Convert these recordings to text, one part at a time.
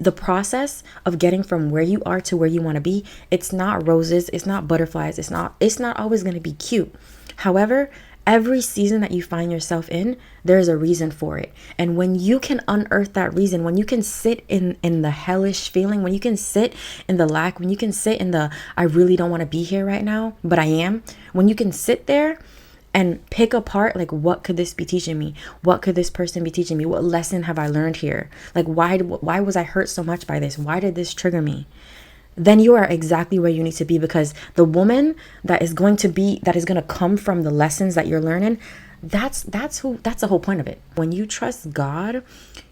the process of getting from where you are to where you want to be, it's not roses, it's not butterflies, it's not always going to be cute. However, every season that you find yourself in, there's a reason for it. And when you can unearth that reason, when you can sit in the hellish feeling, when you can sit in the lack, when you can sit in the I really don't want to be here right now, but I am, when you can sit there and pick apart, like, what could this be teaching me? What could this person be teaching me? What lesson have I learned here? Like, why was I hurt so much by this? Why did this trigger me? Then you are exactly where you need to be, because the woman that is going to come from the lessons that you're learning, that's the whole point of it. When you trust God,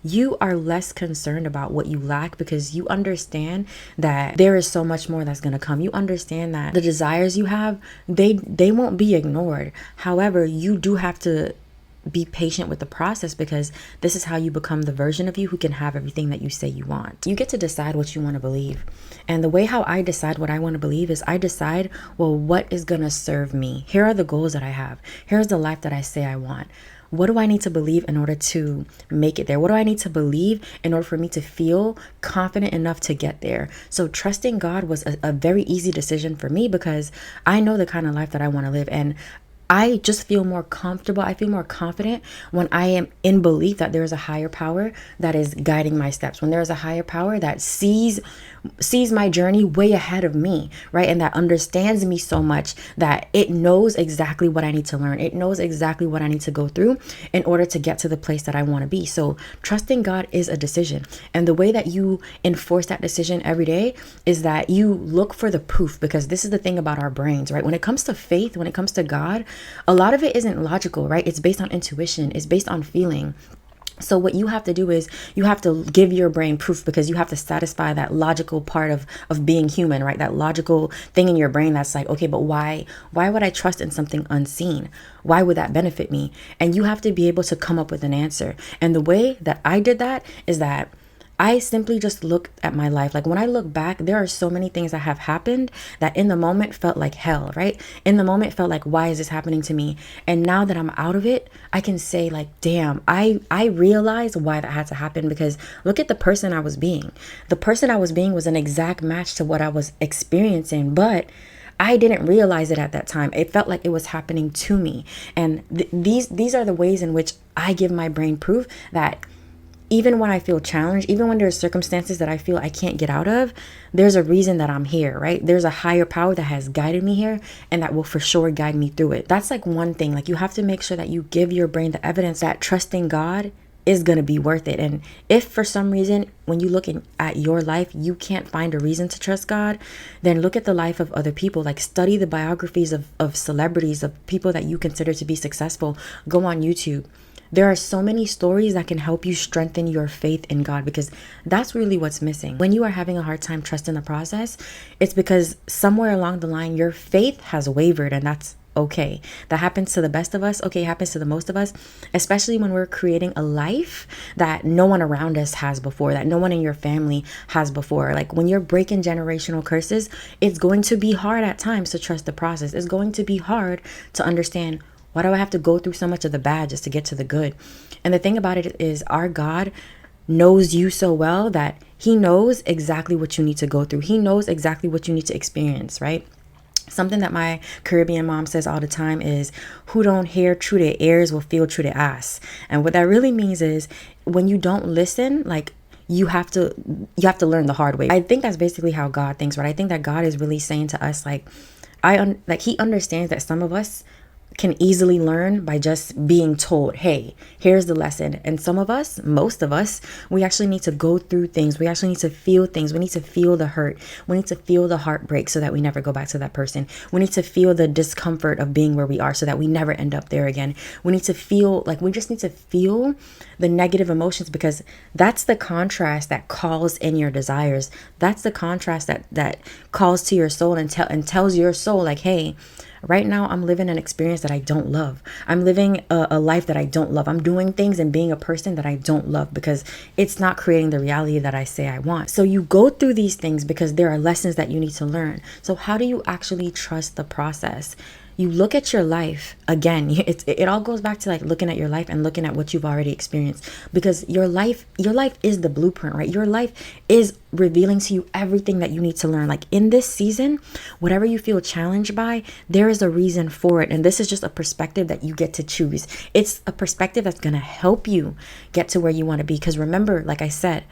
you are less concerned about what you lack, because you understand that there is so much more that's going to come. You understand that the desires you have, they won't be ignored. However, you do have to be patient with the process, because this is how you become the version of you who can have everything that you say you want. You get to decide what you want to believe. And the way how I decide what I want to believe is I decide, well, what is going to serve me? Here are the goals that I have. Here's the life that I say I want. What do I need to believe in order to make it there? What do I need to believe in order for me to feel confident enough to get there? So trusting God was a very easy decision for me, because I know the kind of life that I want to live. And I just feel more comfortable. I feel more confident when I am in belief that there is a higher power that is guiding my steps. When there is a higher power that sees my journey way ahead of me, right? And that understands me so much that it knows exactly what I need to learn. It knows exactly what I need to go through in order to get to the place that I want to be. So trusting God is a decision. And the way that you enforce that decision every day is that you look for the proof, because this is the thing about our brains, right? When it comes to faith, when it comes to God, a lot of it isn't logical, right? It's based on intuition. It's based on feeling. So what you have to do is you have to give your brain proof, because you have to satisfy that logical part of being human, right? That logical thing in your brain that's like, okay, but why would I trust in something unseen? Why would that benefit me? And you have to be able to come up with an answer. And the way that I did that is that I simply just looked at my life. Like, when I look back, there are so many things that have happened that in the moment felt like hell, right? In the moment felt like, why is this happening to me? And now that I'm out of it, I can say, like, damn, I realize why that had to happen, because look at the person I was being. The person I was being was an exact match to what I was experiencing, but I didn't realize it at that time. It felt like it was happening to me. And these are the ways in which I give my brain proof that even when I feel challenged, even when there's circumstances that I feel I can't get out of, there's a reason that I'm here, right? There's a higher power that has guided me here, and that will for sure guide me through it. That's like one thing. Like, you have to make sure that you give your brain the evidence that trusting God is going to be worth it. And if for some reason, when you look at your life, you can't find a reason to trust God, then look at the life of other people. Like, study the biographies of celebrities, of people that you consider to be successful. Go on YouTube. There are so many stories that can help you strengthen your faith in God, because that's really what's missing. When you are having a hard time trusting the process, it's because somewhere along the line, your faith has wavered, and that's okay. That happens to the best of us. Okay, it happens to the most of us, especially when we're creating a life that no one around us has before, that no one in your family has before. Like, when you're breaking generational curses, it's going to be hard at times to trust the process. It's going to be hard to understand, why do I have to go through so much of the bad just to get to the good? And the thing about it is, our God knows you so well that he knows exactly what you need to go through. He knows exactly what you need to experience, right? Something that my Caribbean mom says all the time is, who don't hear through their ears will feel through their ass. And what that really means is, when you don't listen, like, you have to learn the hard way. I think that's basically how God thinks, right? I think that God is really saying to us, like, he understands that some of us can easily learn by just being told, hey, here's the lesson. And some of us, most of us, we actually need to go through things. We actually need to feel things. We need to feel the hurt. We need to feel the heartbreak so that we never go back to that person. We need to feel the discomfort of being where we are so that we never end up there again. We need to feel, like, we just need to feel the negative emotions, because that's the contrast that calls in your desires. That's the contrast that calls to your soul and tells your soul, like, hey, right now I'm living an experience that I don't love. I'm living a life that I don't love. I'm doing things and being a person that I don't love, because it's not creating the reality that I say I want. So you go through these things because there are lessons that you need to learn. So how do you actually trust the process? you look at your life again. It all goes back to like looking at your life and looking at what you've already experienced, because your life is the blueprint, right? Your life is revealing to you everything that you need to learn. Like in this season, whatever you feel challenged by, there is a reason for it, and this is just a perspective that you get to choose. It's a perspective that's going to help you get to where you want to be, because remember, like I said,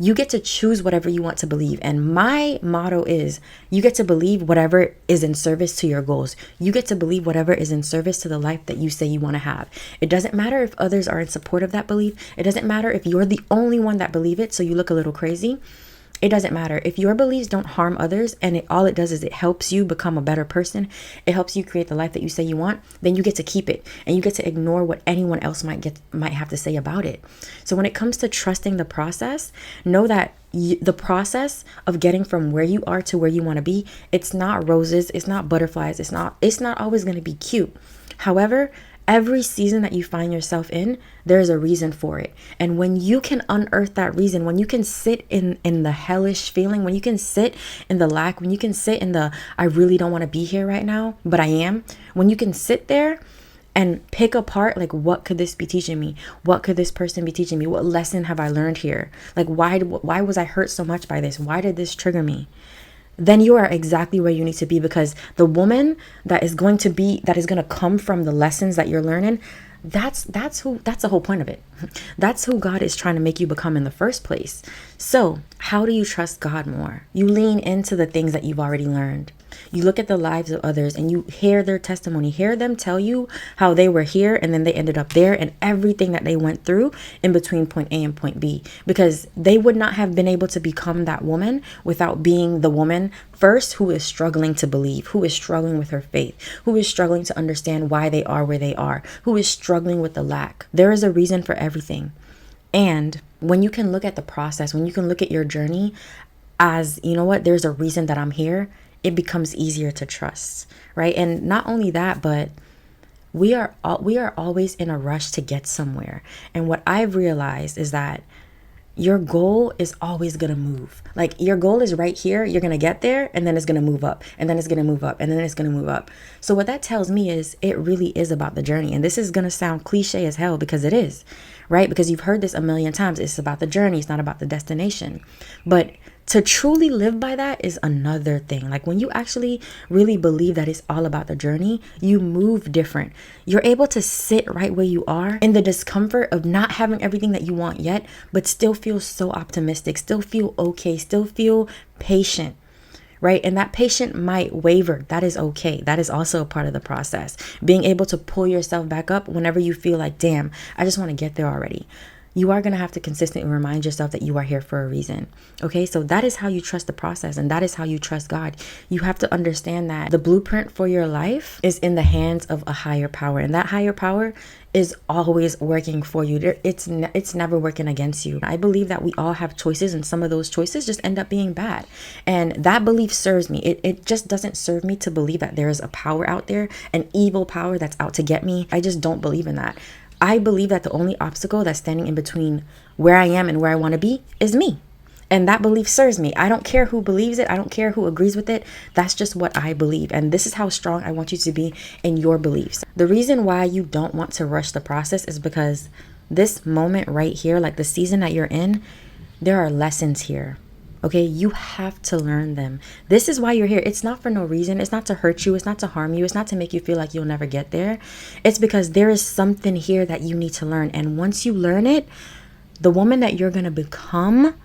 you get to choose whatever you want to believe. And my motto is you get to believe whatever is in service to your goals. You get to believe whatever is in service to the life that you say you want to have. It doesn't matter if others are in support of that belief. It doesn't matter if you're the only one that believe it, so you look a little crazy. It doesn't matter. If your beliefs don't harm others and all it does is it helps you become a better person, it helps you create the life that you say you want, then you get to keep it and you get to ignore what anyone else might have to say about it. So when it comes to trusting the process, know that the process of getting from where you are to where you want to be, it's not roses, it's not butterflies, it's not always going to be cute. However, every season that you find yourself in, there's a reason for it. And when you can unearth that reason, when you can sit in the hellish feeling, when you can sit in the lack, when you can sit in the, I really don't want to be here right now, but I am. When you can sit there and pick apart, like, what could this be teaching me? What could this person be teaching me? What lesson have I learned here? Like, why was I hurt so much by this? Why did this trigger me? Then you are exactly where you need to be, because the woman that is going to come from the lessons that you're learning, that's the whole point of it. That's who God is trying to make you become in the first place. So how do you trust God more? You lean into the things that you've already learned. You look at the lives of others and you hear their testimony, hear them tell you how they were here and then they ended up there, and everything that they went through in between point A and point B, because they would not have been able to become that woman without being the woman first who is struggling to believe, who is struggling with her faith, who is struggling to understand why they are where they are, who is struggling with the lack. There is a reason for everything. And when you can look at the process, when you can look at your journey as, you know what, there's a reason that I'm here, it becomes easier to trust, right? And not only that, but we are always in a rush to get somewhere. And what I've realized is that your goal is always going to move. Like, your goal is right here. You're going to get there, and then it's going to move up, and then it's going to move up, and then it's going to move up. So what that tells me is it really is about the journey. And this is going to sound cliche as hell, because it is, right? Because you've heard this a million times. It's about the journey. It's not about the destination. But to truly live by that is another thing. Like, when you actually really believe that it's all about the journey, you move different. You're able to sit right where you are in the discomfort of not having everything that you want yet, but still feel so optimistic, still feel okay, still feel patient, right? And that patient might waver. That is okay. That is also a part of the process. Being able to pull yourself back up whenever you feel like, damn, I just want to get there already. You are going to have to consistently remind yourself that you are here for a reason. Okay, so that is how you trust the process, and that is how you trust God. You have to understand that the blueprint for your life is in the hands of a higher power, and that higher power is always working for you. It's never working against you. I believe that we all have choices, and some of those choices just end up being bad. And that belief serves me. It just doesn't serve me to believe that there is a power out there, an evil power that's out to get me. I just don't believe in that. I believe that the only obstacle that's standing in between where I am and where I want to be is me. And that belief serves me. I don't care who believes it. I don't care who agrees with it. That's just what I believe. And this is how strong I want you to be in your beliefs. The reason why you don't want to rush the process is because this moment right here, like the season that you're in, there are lessons here. Okay, you have to learn them. This is why you're here. It's not for no reason. It's not to hurt you. It's not to harm you. It's not to make you feel like you'll never get there. It's because there is something here that you need to learn. And once you learn it, the woman that you're going to become,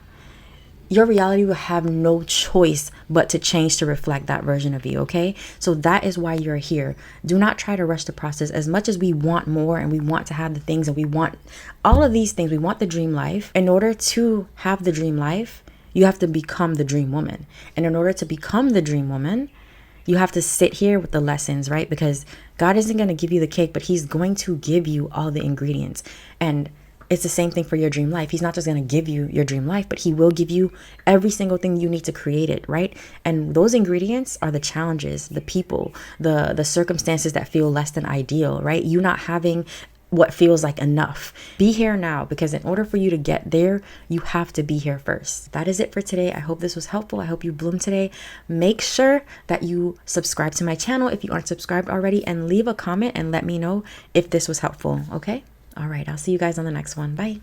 your reality will have no choice but to change to reflect that version of you, okay? So that is why you're here. Do not try to rush the process. As much as we want more and we want to have the things and we want all of these things, we want the dream life. In order to have the dream life, you have to become the dream woman. And in order to become the dream woman, you have to sit here with the lessons, right? Because God isn't going to give you the cake, but he's going to give you all the ingredients. And it's the same thing for your dream life. He's not just going to give you your dream life, but he will give you every single thing you need to create it, right? And those ingredients are the challenges, the people, the circumstances that feel less than ideal, right? You not having what feels like enough. Be here now, because in order for you to get there, you have to be here first. That is it for today. I hope this was helpful. I hope you bloom today. Make sure that you subscribe to my channel if you aren't subscribed already, and leave a comment and let me know if this was helpful. Okay? All right. I'll see you guys on the next one. Bye.